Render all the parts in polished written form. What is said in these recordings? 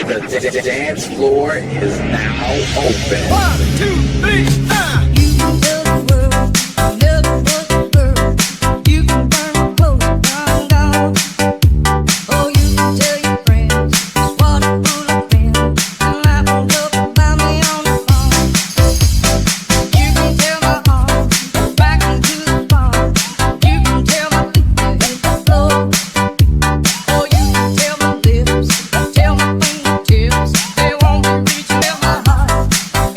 The dance floor is now open. 1, 2, 3, You can tell the world you never was a girl. You can burn your clothes down, down. Oh, you can tell your friends it's water full of friends and laugh and joke about me on the phone. You can tell my arm goes back into the farm. You can tell my feet hit the floor. Oh, you can tell my lips, tell my fingertips they won't be reaching out my heart.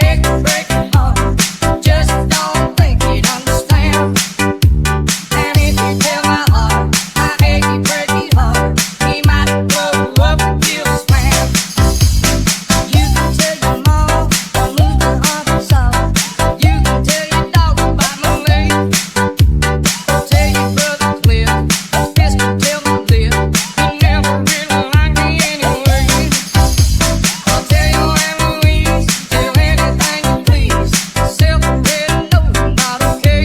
It can break your heart. Just don't think you'd understand. And if you tell my heart I achy, breaky heart, he might grow up and kill his man. You can tell your mama I moved to Arkansas. You can tell your dog about my leg. Tell your brother Cliff, best to tell my lip. You never really liked me anyway. I'll tell your Aunt Louise, tell anything you please. Self-read, no, not okay.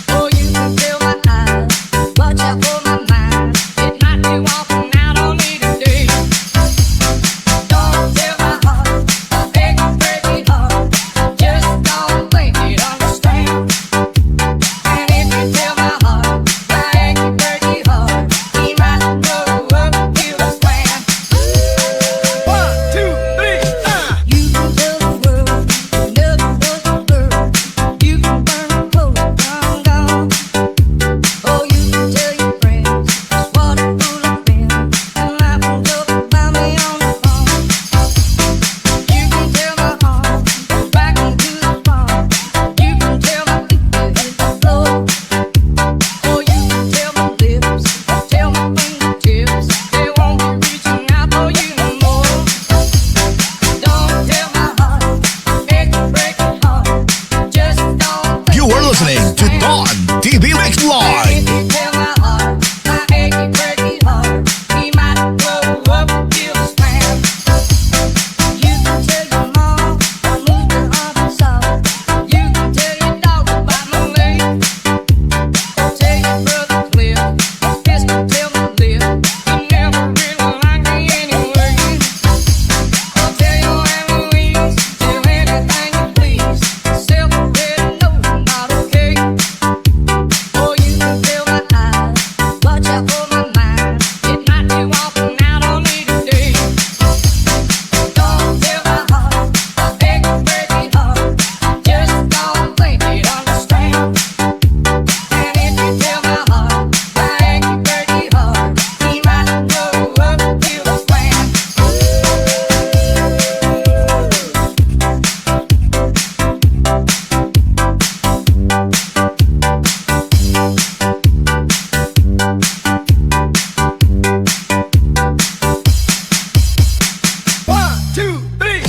Oh, you can tell my eyes, watch out for my mind. It might be walking out on me today. Don't tell my heart, I beg you, break it heart. Just don't think you'd understand. And if you tell my heart, I achy, breaky heart, he might grow up and kill his man. 1, 2, 3, You can tell the world you never was a girl. You can burn your clothes down, down. Oh, you can tell your friends it's water full of friends and laugh and joke about me on the phone. You can tell my arm goes back into the farm. You can tell my feet hit the floor. Oh, you can tell my lips, tell my fingertips they won't be reaching out for you no more. Don't tell my heart, it can break your heart. Just don't think You are listening to Don TV Mix Live. if you tell my heart, my achy, breaky heart, he might grow up and kill his man. You can tell your mom I moved to Arkansas. You can tell your dog about my leg. Tell your brother Cliff, best to tell my lip. You never really liked me anyway. I'll tell your Aunt Louise, tell anything you please. Self-read, no, not okay. Oh, you can tell my eyes, watch out for my mind. It might be walking out on me today. Don't tell my heart, I beg you, break it heart. Just don't think you'd understand. And if you tell my heart, my achy, breaky heart, he might grow up and kill his man. One, two, three,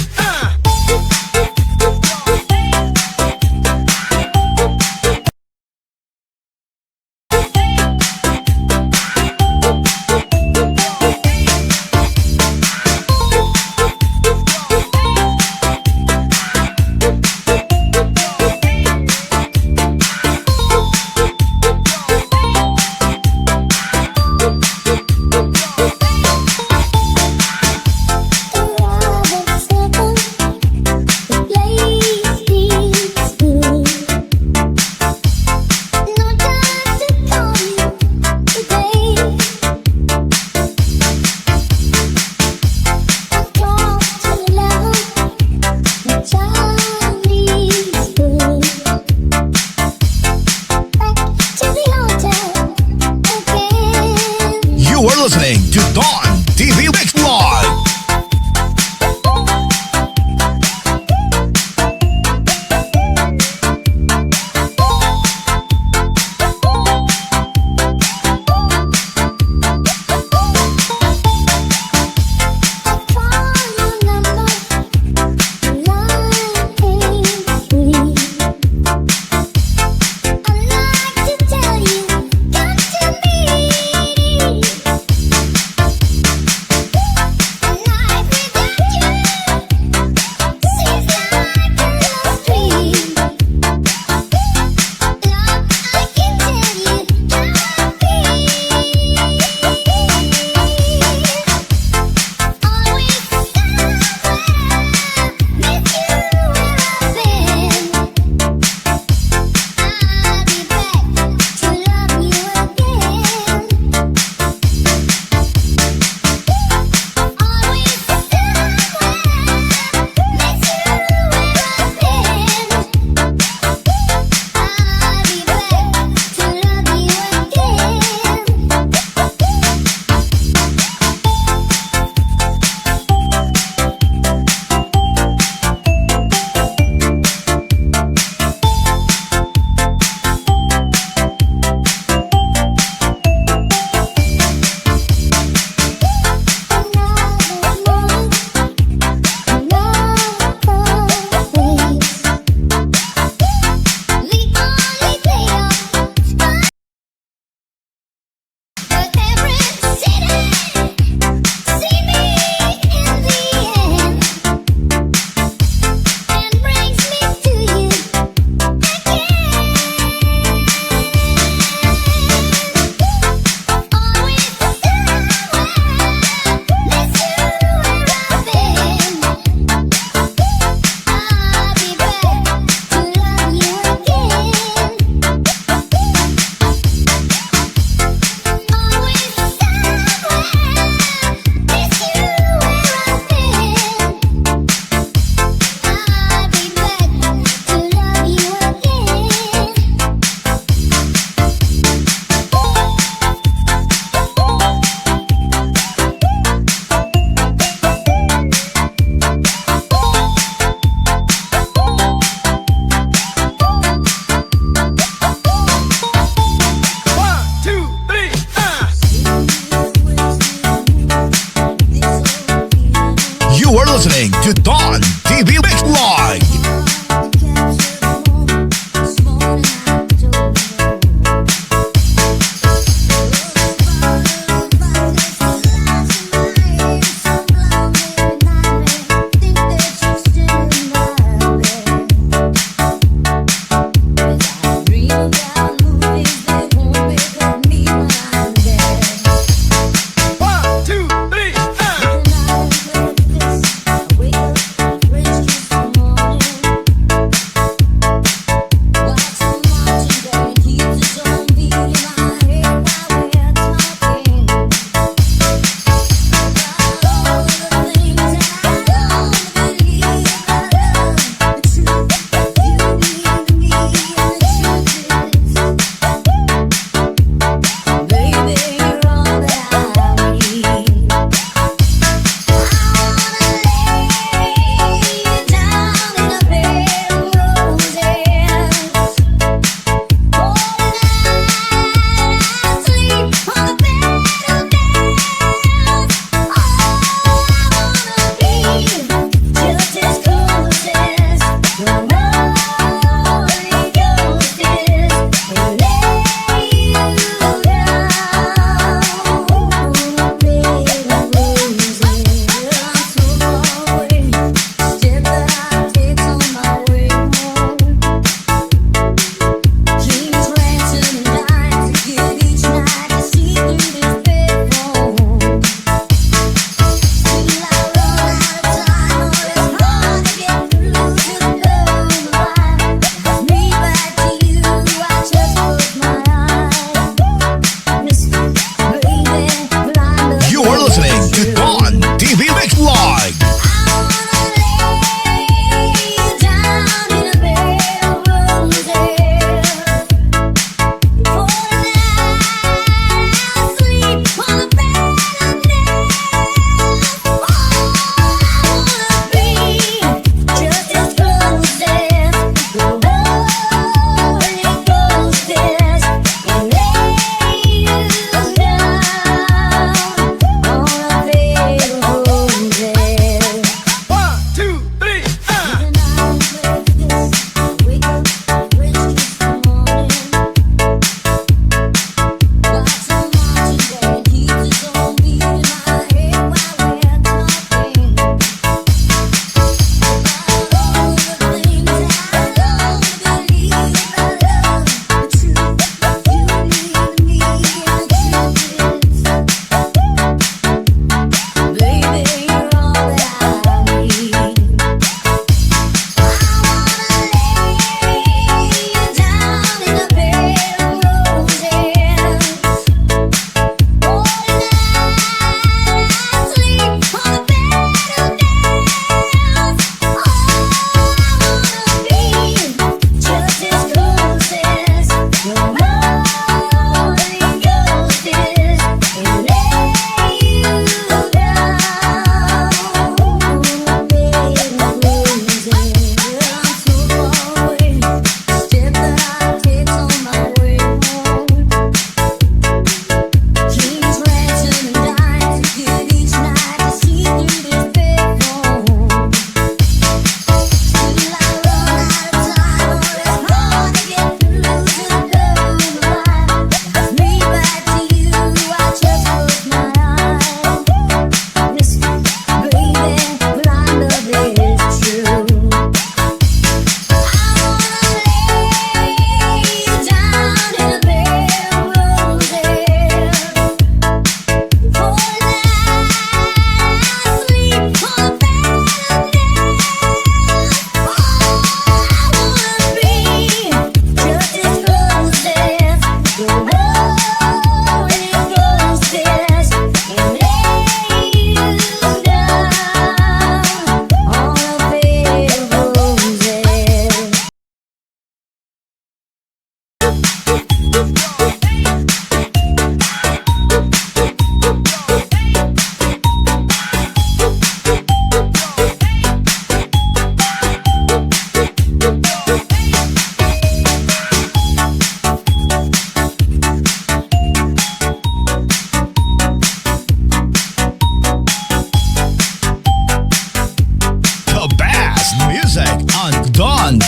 You are listening to Don TV Mix Live. You are listening to Don TV Mix Live. One, two, three, Wake up, fresh juice in the morning.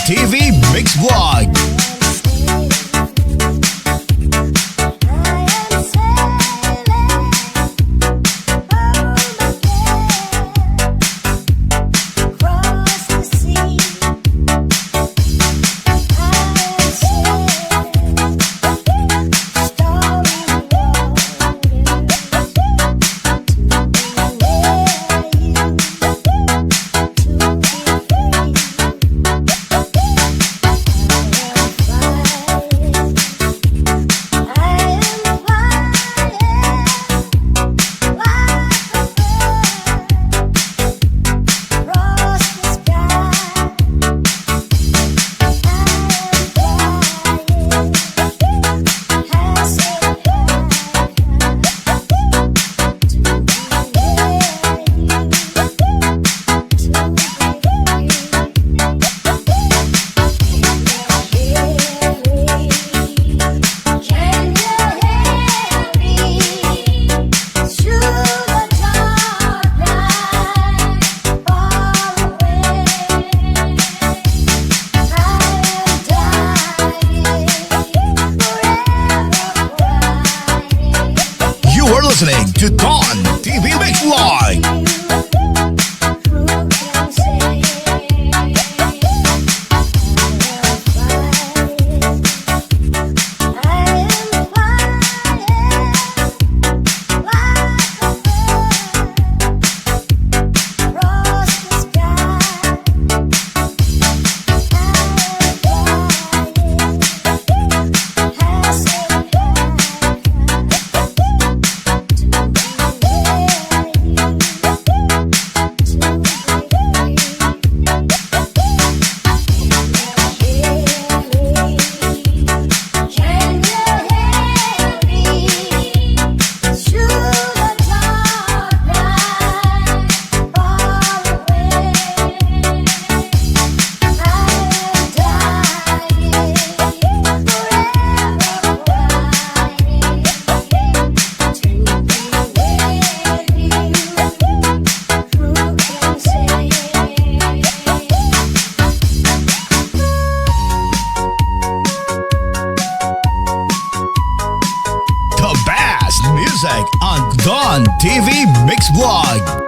TV Mix Vlog. Listening to Dawn TV Mix Vlog. Music on Dawn TV Mix Vlog.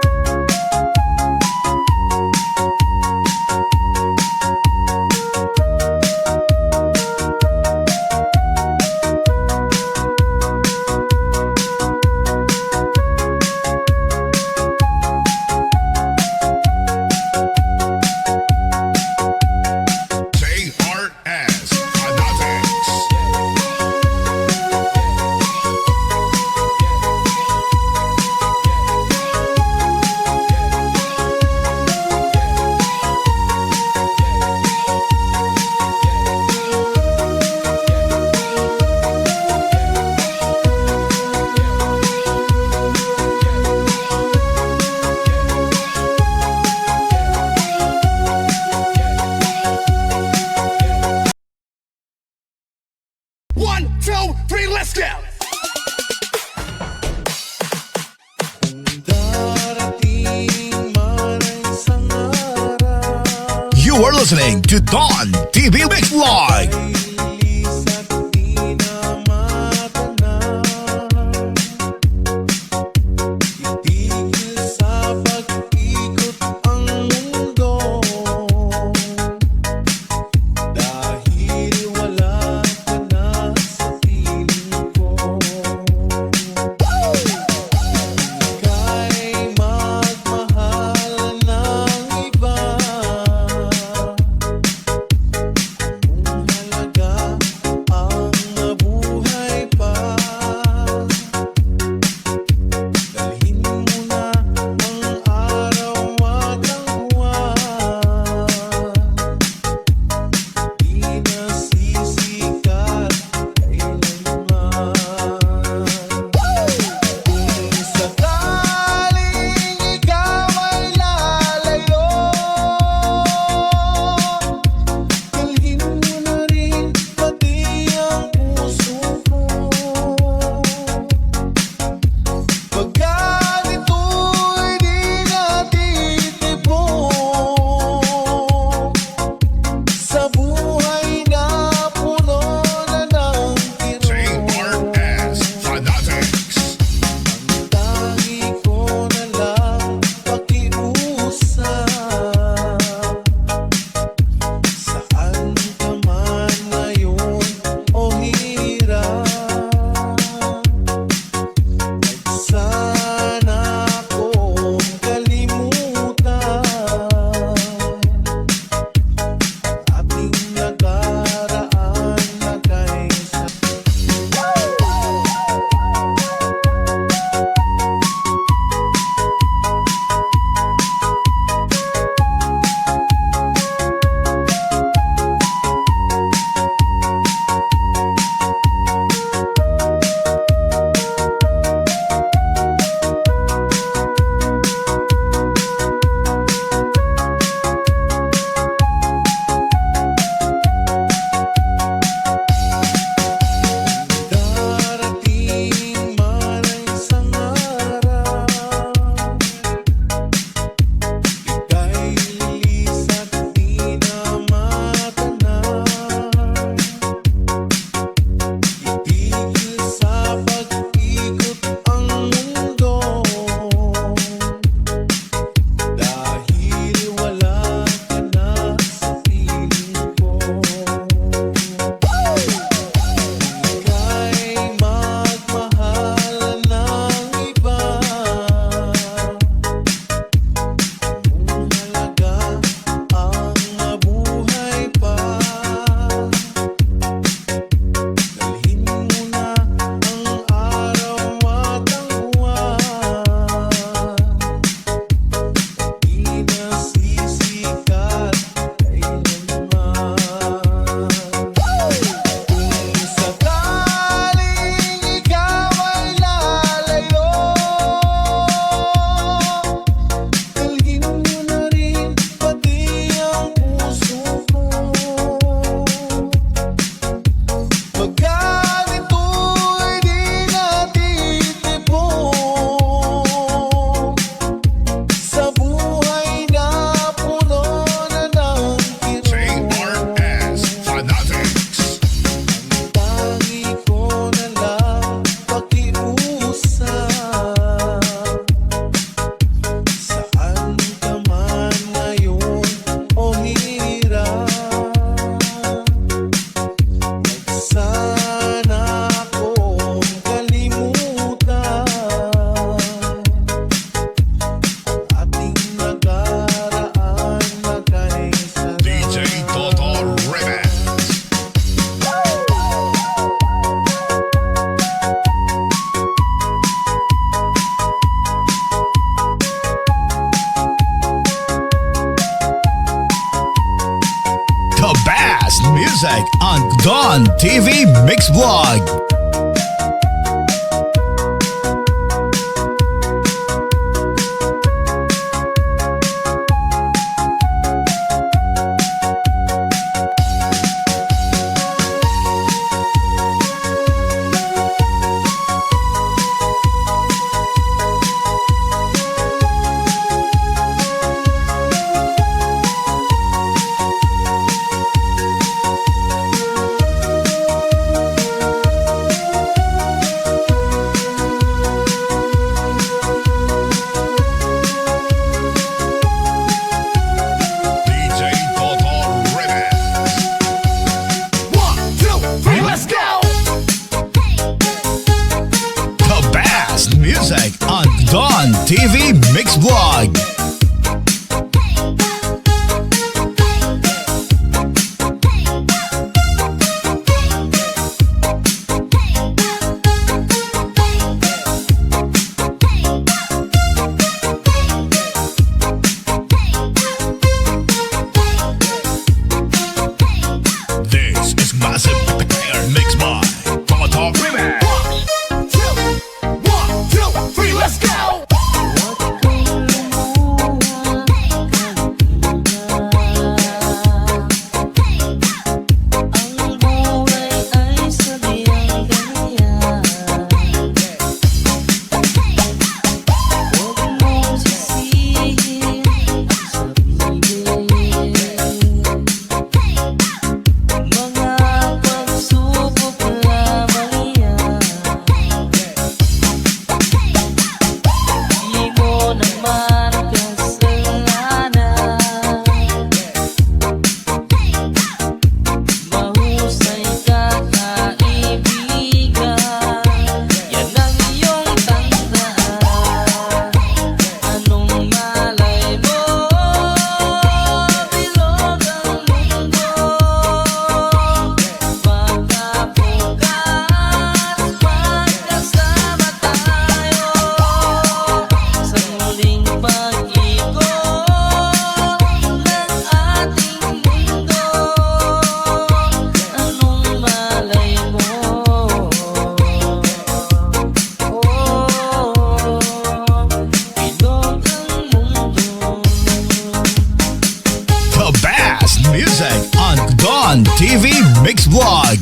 Let's go! You are listening to Dawn TV Mix Vlog. music on Don TV Mix Vlog. Music on Don TV Mix Vlog. This is Massive Pair Mix by Tagalog Remix. Let's go! Music on Don TV Mix Vlog.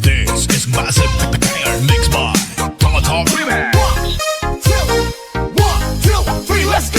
This is Massive Pair Mix by Tagalog Remix. Let's go!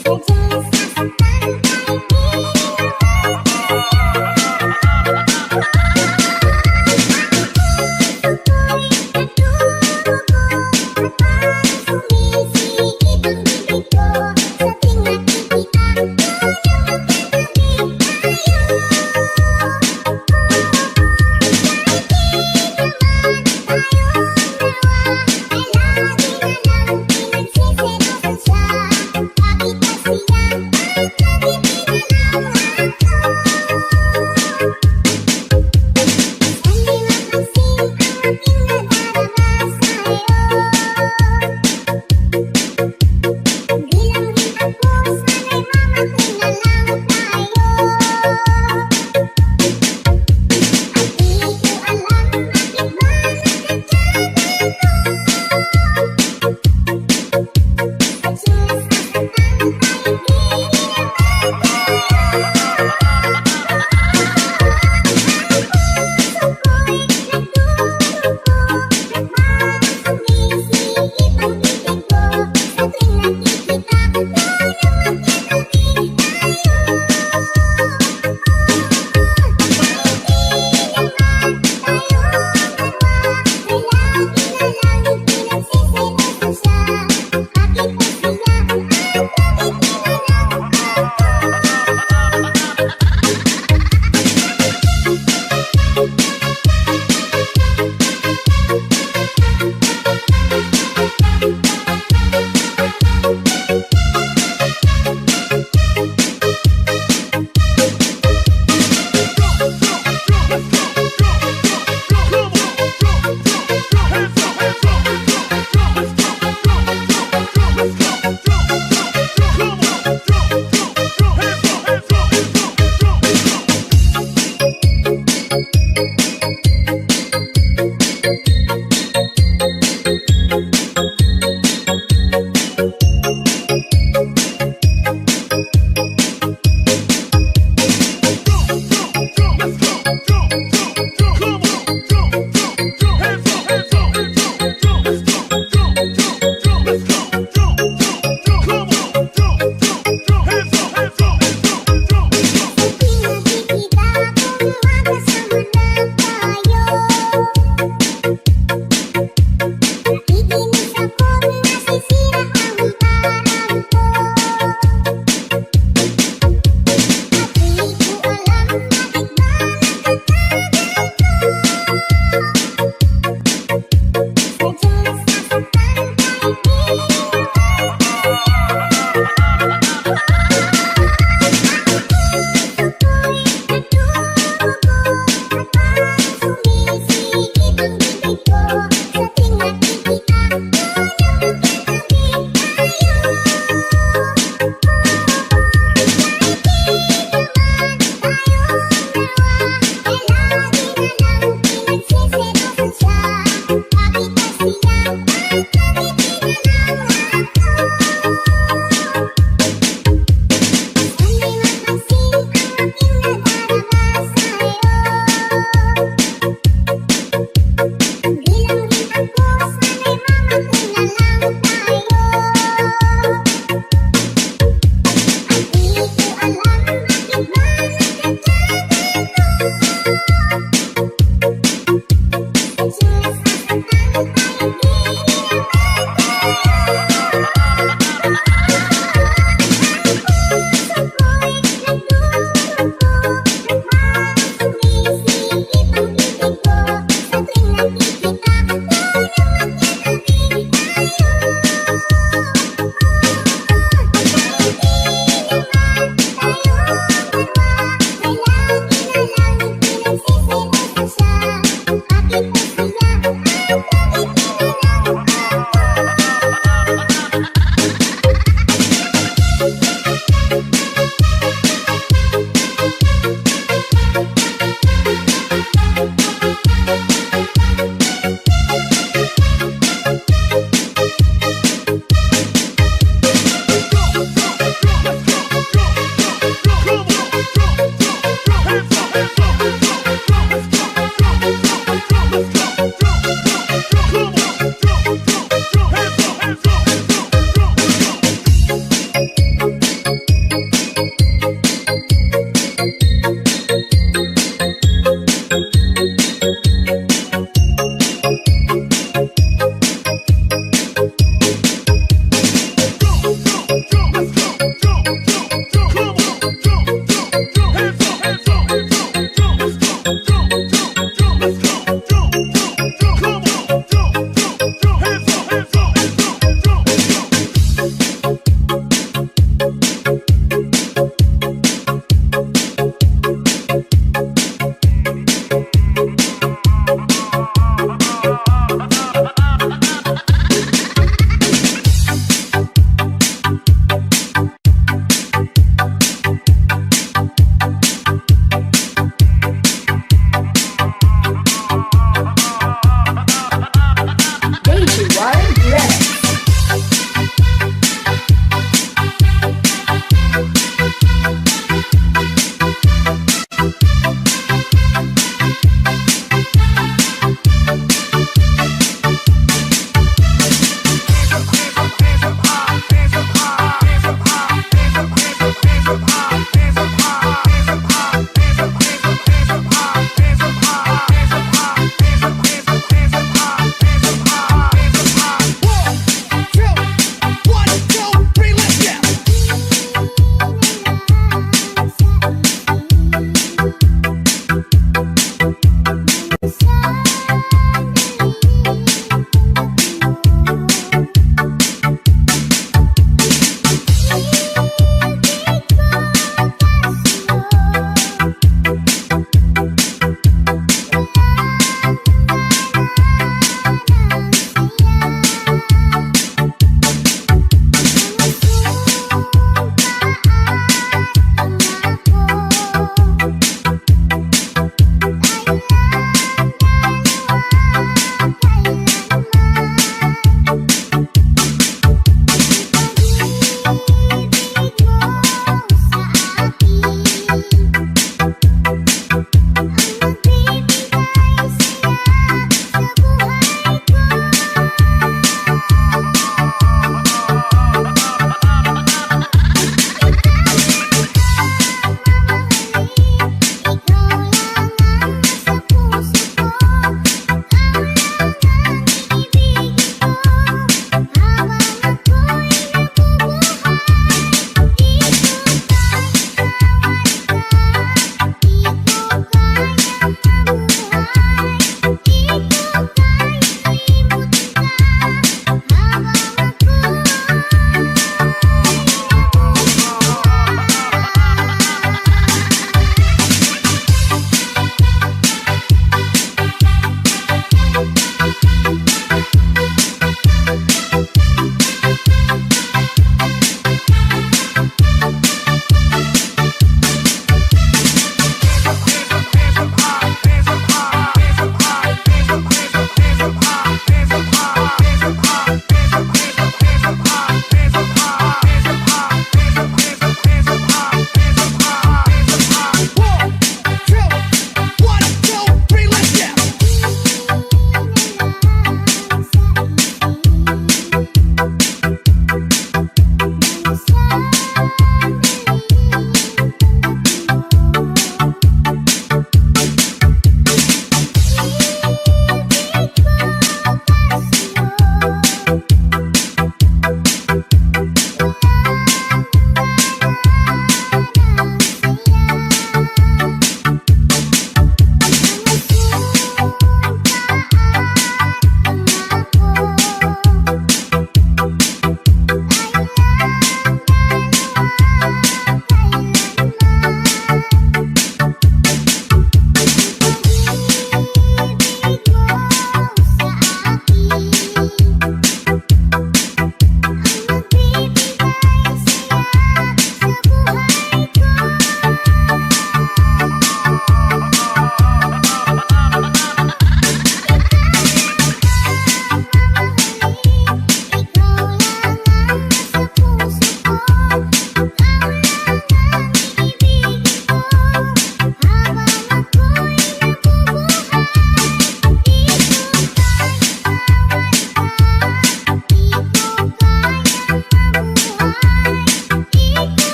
Sadya nasasaktan kahit di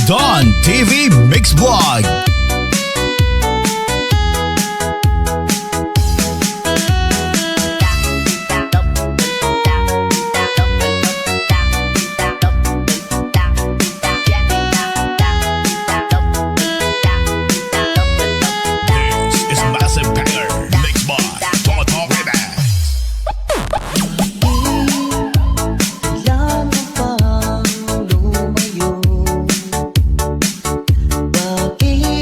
Don TV Mix Vlog. This is Massive Banger Mix by Total Remix. Kailangan bang lumayo? Bakit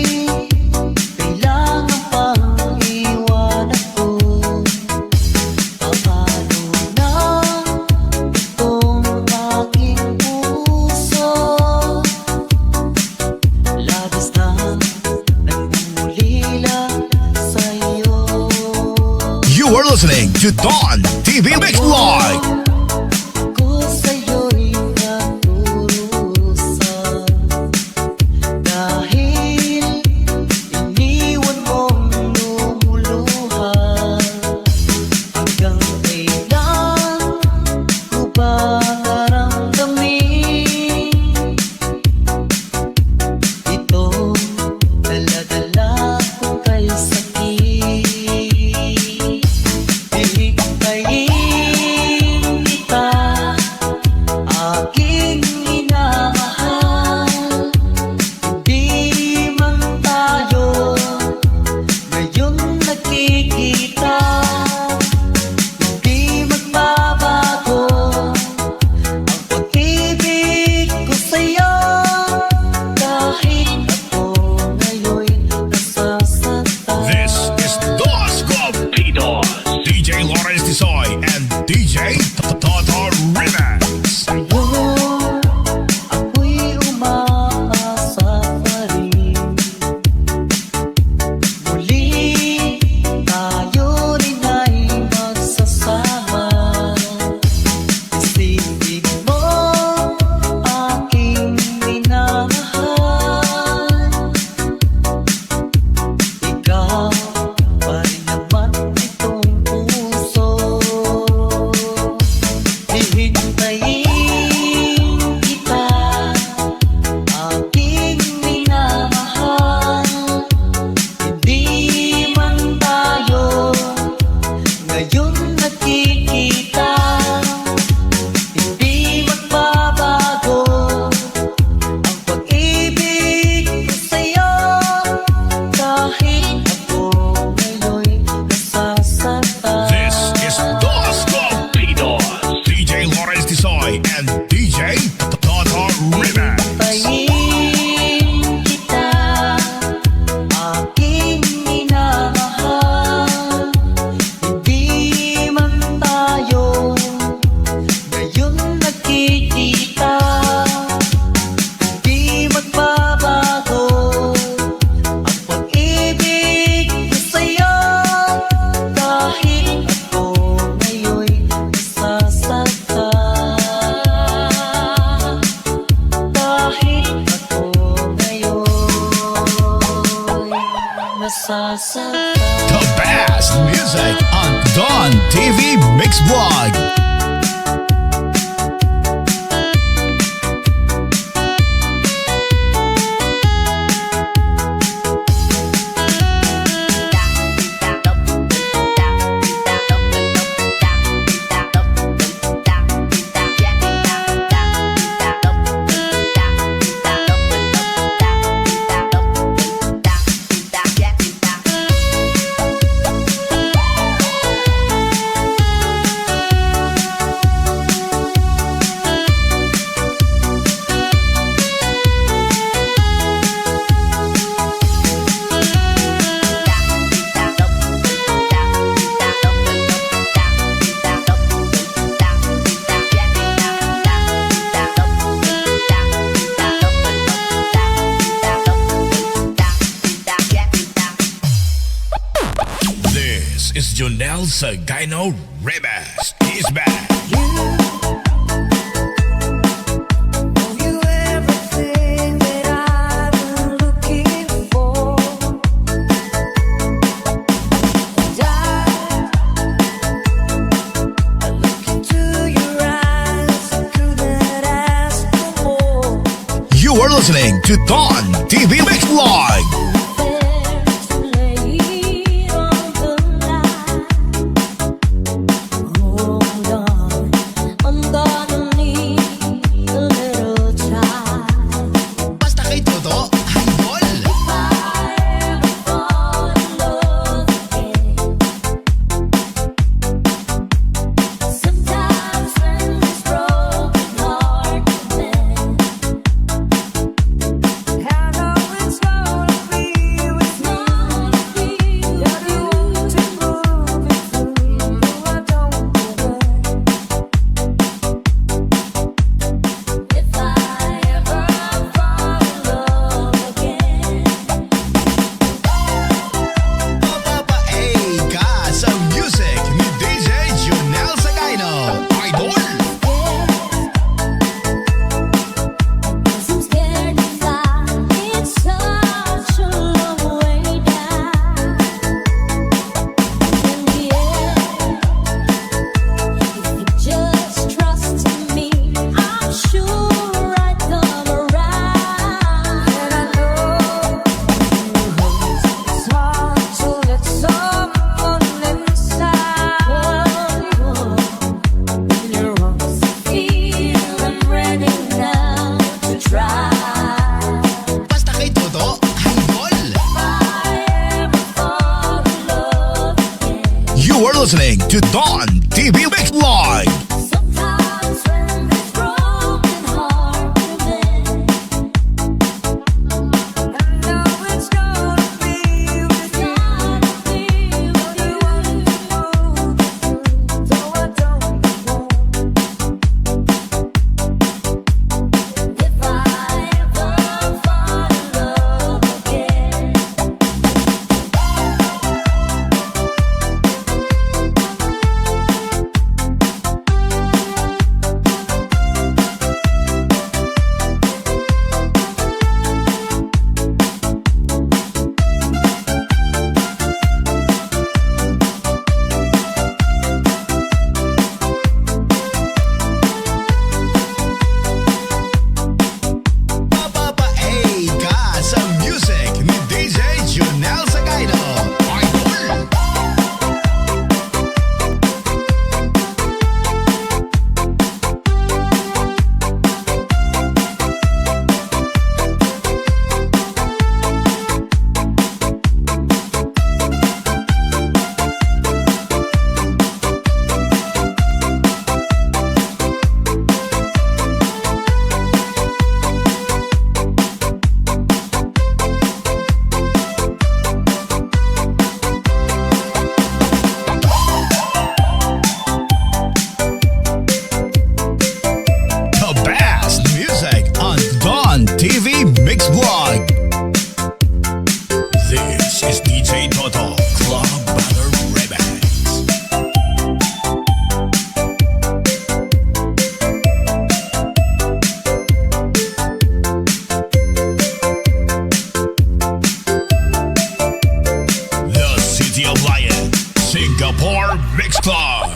listening to Don TV Mix Live. Ko sa'yo'y naturusan dahil iniwan mong lumuluhan. Hanggang kailan ko ba naramdamin ito? Dala-dala ko kay sakit. Hihintayin kita, aking minamahal. Hindi man tayo ngayon nagkikita. Hindi magbabago ang pag-ibig ko sa'yo. Kahit ako ngayon'y nasasaktan. This is Dos Golpitos, DJ Lawrence Tisoy and DJ Toto Remix. Ngayon, ako'y umaasa pa rin. Muli, tayo rin ay magsasama. Isipin mo, aking minamahal. Ikaw pa rin naman itong puso. Hihintayin kita, aking minamahal. Hindi man tayo ngayon nagkikita. Hindi magbabago ang pag-ibig ko sa'yo. Kahit ako ngayon'y nasasaktan. This is Dos Golpitos, DJ Lawrence Tisoy and DJ Toto Remix. Hintayin kita, aking minamahal. Hindi man tayo ngayon nagkikita. Hindi magbabago ang pag-ibig ko sa'yo. Kahit ako ngayon'y nasasaktan. Kahit ako ngayon'y nasasaktan. The best music on Don TV Mix Vlog. This is Jonel Sagino Remix. He's back. You everything that I've been looking for. I look into your eyes, couldn't ask for more. You are listening to Don TV Mix Vlog. There's a lady on the line. Hold on, I'm gonna need a little time. Basta kay Toto, idol. If I ever fall in love again, sometimes when this broken heart can mend. I know it's gonna listening to Don TV Mix Live. Sometimes when this broken heart remains, I know it's gonna be with you. The one who knows, though I don't know if I ever fall in love again. Mapapaay ka sa music ni DJ Junel Sagaydo. Idol! The best music on Don TV Mix Vlog. This is DJ Toto Club Battle Remix. The City of Lion, Singapore Mix Club.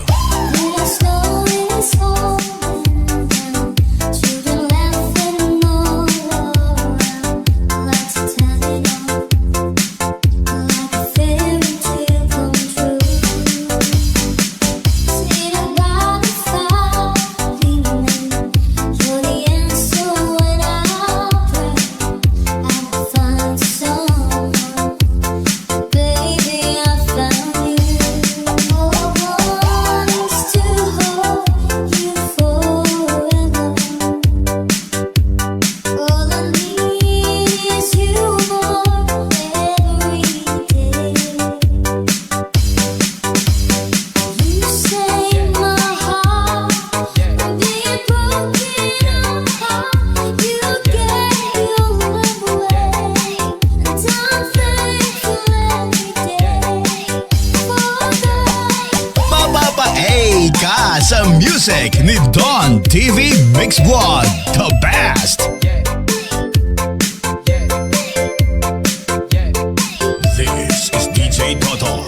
Baby, I found you. All I want is to hold you forever. All I need is you more every day. You save my heart from being broken apart. You gave your love away, and I'm thankful every day for that. Mapapaay ka sa music ni Don TV Mix Vlog. The best. This is DJ Toto